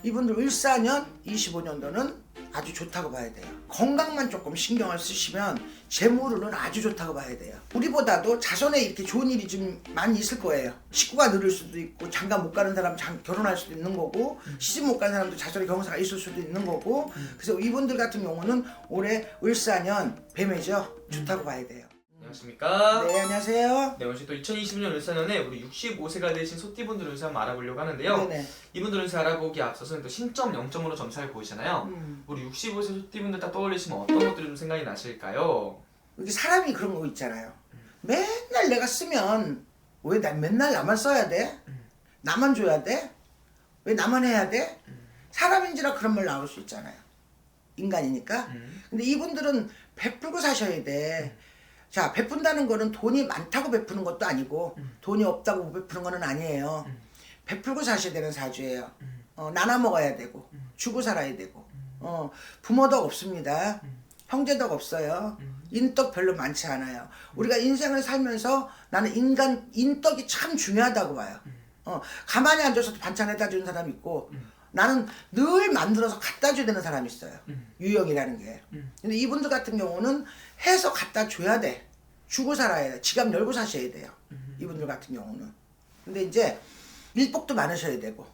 이분들 14년, 25년도는 아주 좋다고 봐야 돼요. 건강만 조금 신경을 쓰시면 재물은 아주 좋다고 봐야 돼요. 우리보다도 자손에 이렇게 좋은 일이 좀 많이 있을 거예요. 식구가 늘을 수도 있고, 장가 못 가는 사람 결혼할 수도 있는 거고, 시집 못 가는 사람도 자손에 경사가 있을 수도 있는 거고. 그래서 이분들 같은 경우는 올해 14년 뱀이죠. 좋다고 봐야 돼요. 안녕하십니까? 네, 안녕하세요. 네, 오늘 또 2020년 을사년에 우리 65세가 되신 소띠분들 운세 한번 알아보려고 하는데요. 네네. 이분들 운세 알아보기 앞서서는 또 신점 0점으로 점수를 보이잖아요. 우리 65세 소띠분들 딱 떠올리시면 어떤 것들이 좀 생각이 나실까요? 이렇게 사람이 그런 거 있잖아요. 맨날 내가 쓰면 왜 맨날 나만 써야 돼? 나만 줘야 돼? 왜 나만 해야 돼? 사람인지라 그런 말 나올 수 있잖아요. 인간이니까. 근데 이분들은 베풀고 사셔야 돼. 자, 베푼다는 거는 돈이 많다고 베푸는 것도 아니고 돈이 없다고 못 베푸는 거는 아니에요. 베풀고 사셔야 되는 사주예요. 나눠 먹어야 되고 주고 살아야 되고 부모도 없습니다. 형제도 없어요. 인덕 별로 많지 않아요. 우리가 인생을 살면서 나는 인덕이 참 중요하다고 봐요. 가만히 앉아서도 반찬에다 주는 사람이 있고 나는 늘 만들어서 갖다 줘야 되는 사람이 있어요. 유형이라는 게. 근데 이분들 같은 경우는 해서 갖다 줘야 돼. 주고 살아야 돼. 지갑 열고 사셔야 돼요. 이분들 같은 경우는. 근데 이제 일복도 많으셔야 되고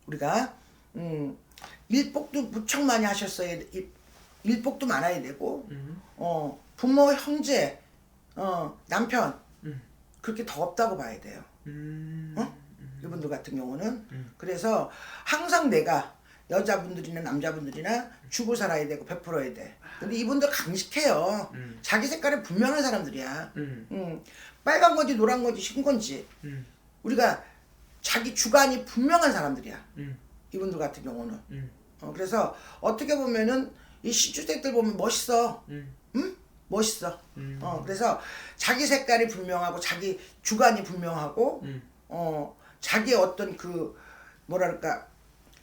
우리가 일복도 무척 많이 하셨어야 돼. 일복도 많아야 되고 부모, 형제, 남편 그렇게 더 없다고 봐야 돼요. 이분들 같은 경우는. 그래서 항상 내가 여자분들이나 남자분들이나 주고 살아야 되고 베풀어야 돼. 근데 이분들 강식해요. 자기 색깔이 분명한 사람들이야. 빨간 건지 노란 건지 흰 건지 우리가 자기 주관이 분명한 사람들이야. 이분들 같은 경우는. 그래서 어떻게 보면은 이 시주택들 보면 멋있어. 응? 멋있어. 그래서 자기 색깔이 분명하고 자기 주관이 분명하고 자기의 어떤 그 뭐랄까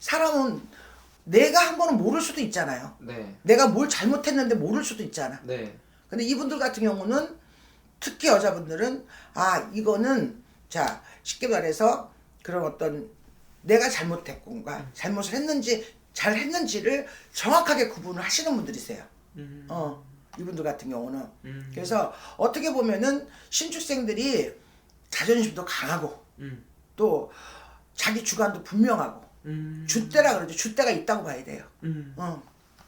사람은 내가 한 번은 모를 수도 있잖아요. 네. 내가 뭘 잘못했는데 모를 수도 있잖아. 네. 근데 이분들 같은 경우는 특히 여자분들은 이거는 자 쉽게 말해서 그런 어떤 내가 잘못했건가 잘못을 했는지 잘 했는지를 정확하게 구분을 하시는 분들이세요. 이분들 같은 경우는. 그래서 어떻게 보면은 신축생들이 자존심도 강하고 또 자기 주관도 분명하고 줏대라 그러죠. 줏대가 있다고 봐야 돼요.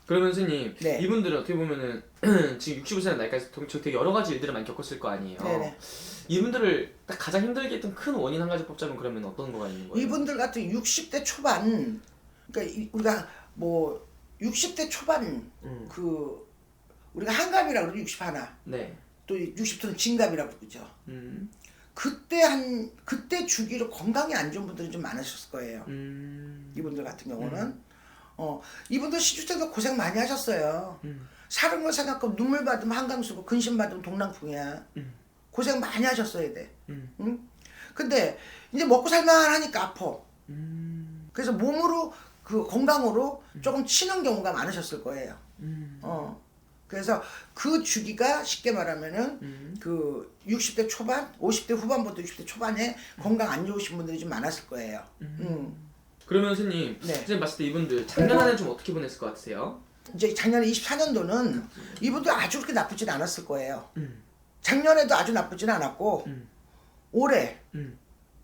그러면 선생님, 네. 이분들은 어떻게 보면은 지금 65세 나이까지 되게 여러 가지 일들을 많이 겪었을 거 아니에요. 네네. 이분들을 딱 가장 힘들게 했던 큰 원인 한 가지 뽑자면 그러면 어떤 거가 있는 거예요? 이분들 같은 60대 초반 그러니까 우리가 뭐 60대 초반 그 우리가 한갑이라고 그러죠. 60 하나. 네. 또 60대는 진갑이라고 그러죠. 그때 주기로 건강이 안 좋은 분들이 좀 많으셨을 거예요. 이분들 같은 경우는 이분들 시주택도 고생 많이 하셨어요. 사는 걸 생각하고 눈물 받으면 한강수고 근심 받으면 동랑풍이야. 고생 많이 하셨어야 돼. 응? 근데 이제 먹고 살만 하니까 아파. 그래서 몸으로 그 건강으로 조금 치는 경우가 많으셨을 거예요. 그래서 그 주기가 쉽게 말하면은 그 60대 초반, 50대 후반부터 60대 초반에 건강 안 좋으신 분들이 좀 많았을 거예요. 그러면 선생님, 네. 선생님 봤을 때 이분들 작년 한 해 좀 어떻게 보냈을 것 같으세요? 이제 작년에 24년도는 이분들 아주 그렇게 나쁘진 않았을 거예요. 작년에도 아주 나쁘진 않았고 올해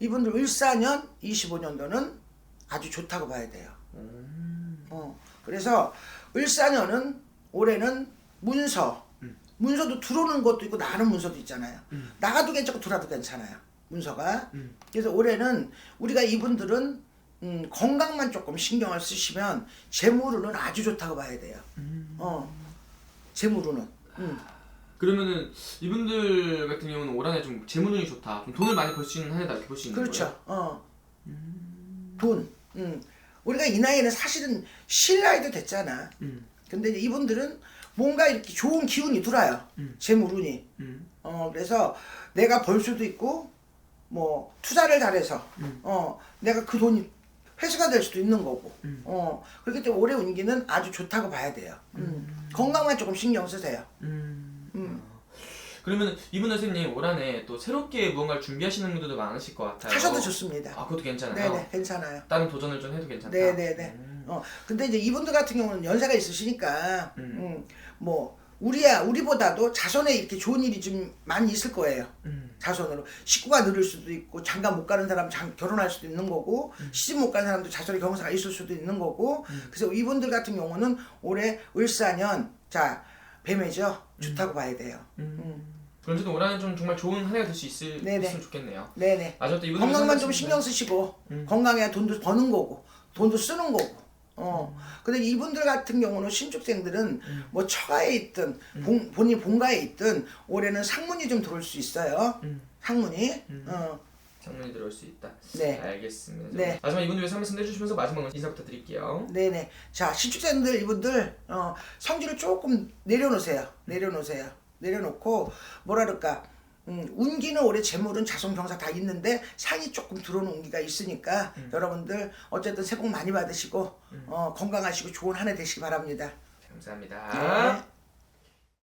이분들 14년, 25년도는 아주 좋다고 봐야 돼요. 그래서 14년은 올해는 문서도 들어오는 것도 있고 나가는 문서도 있잖아요. 나가도 괜찮고 들어와도 괜찮아요. 문서가. 그래서 올해는 우리가 이분들은 건강만 조금 신경을 쓰시면 재물은 아주 좋다고 봐야 돼요. 재물은. 그러면은 이분들 같은 경우는 올 한 해 좀 재물운이 좋다, 좀 돈을 많이 벌 수 있는 한 해다 이렇게 볼 수 있는 거예요? 그렇죠. 돈. 우리가 이 나이에는 사실은 쉴 나이도 됐잖아. 근데 이제 이분들은 뭔가 이렇게 좋은 기운이 들어요. 재물운이. 그래서 내가 벌 수도 있고 뭐 투자를 잘해서 내가 그 돈이 회수가 될 수도 있는 거고. 그렇기 때문에 올해 운기는 아주 좋다고 봐야 돼요. 건강만 조금 신경 쓰세요. 그러면 이분 선생님 올 한해 또 새롭게 무언가를 준비하시는 분들도 많으실 것 같아요. 하셔도 좋습니다. 아, 그것도 괜찮아요? 네네, 괜찮아요. 다른 도전을 좀 해도 괜찮다? 네네네. 근데 이제 이분들 같은 경우는 연세가 있으시니까, 뭐, 우리보다도 자손에 이렇게 좋은 일이 좀 많이 있을 거예요. 자손으로. 식구가 늘을 수도 있고, 장가 못 가는 사람 결혼할 수도 있는 거고, 시집 못 가는 사람도 자손의 경사가 있을 수도 있는 거고, 그래서 이분들 같은 경우는 올해 을사년, 자, 뱀이죠. 좋다고 봐야 돼요. 그런데도 올 한해 좀 정말 좋은 한 해가 될 수 네네. 있으면 좋겠네요. 네네. 아, 저또 이분 건강만 좀 신경 쓰시고, 건강해야 돈도 버는 거고, 돈도 쓰는 거고. 근데 이분들 같은 경우는 신축생들은 뭐 처가에 있든 본인 본가에 있든 올해는 상문이 좀 들어올 수 있어요. 상문이. 장면이 들어올 수 있다. 네. 알겠습니다. 네. 마지막 이분들 위해서 한 말씀 해주시면서 마지막으로 인사 부탁드릴게요. 네네. 자, 신축생들 이분들 성질을 조금 내려놓으세요. 내려놓고 뭐라 그럴까. 운기는 올해 재물은 자손경사 다 있는데 상이 조금 들어오는 운기가 있으니까 여러분들 어쨌든 새해 복 많이 받으시고 건강하시고 좋은 한 해 되시기 바랍니다. 감사합니다. 네.